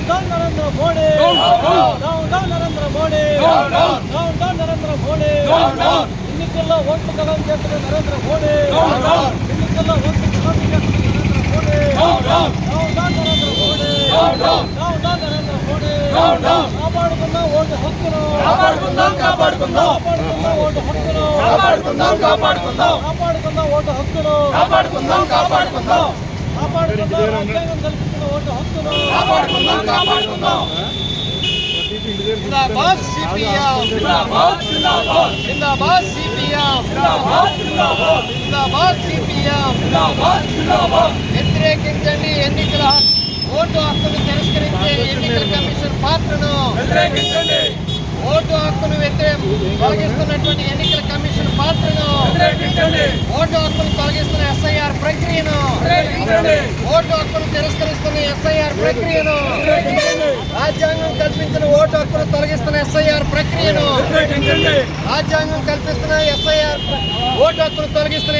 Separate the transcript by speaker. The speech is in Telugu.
Speaker 1: down Narendra Modi. Down Narendra Modi. Down Narendra Modi. ఎన్నికల్లో ఓట్లు కలం చేస్తున్న నరేంద్ర మోడీ. ఎన్నికల్లో ఓట్లు కలం చేస్తున్న నరేంద్ర మోడీ. డౌన్ నరేంద్ర మోడీ. డౌన్ నరేంద్ర మోడీ. కాపాడుకుందాం ఓటు హక్కును. కాపాడుకుందాం ఓటు హక్కును. కాపాడుకుందాం ఓటు హక్కును. రాజ్యాంగం కల్పించిన ఓటు హక్కును.
Speaker 2: జిందాబాద్ సిపిఎం. జిందాబాద్ సిపిఎం. జిందాబాద్ సిపిఎం. వ్యతిరేకించండి ఎన్నికల ఓటు హక్కును తిరస్కరించే ఎన్నికల కమిషన్ పాత్రను. ఓటు హక్కును తొలగిస్తున్నటువంటి ఎన్నికల కమిషన్ పాత్రను. ఓటు హక్కును తొలగిస్తున్న ఎస్ఐఆర్ ప్రక్రియను. ఓటు హక్కును తిరస్కరిస్తున్న ఎస్ఐఆర్ ప్రక్రియను. రాజ్యాంగం కల్పించిన ఓటు హక్కును తొలగిస్తున్న ఎస్ఐఆర్ ప్రక్రియను. రాజ్యాంగం కల్పిస్తున్న ఓటు హక్కును తొలగిస్తున్న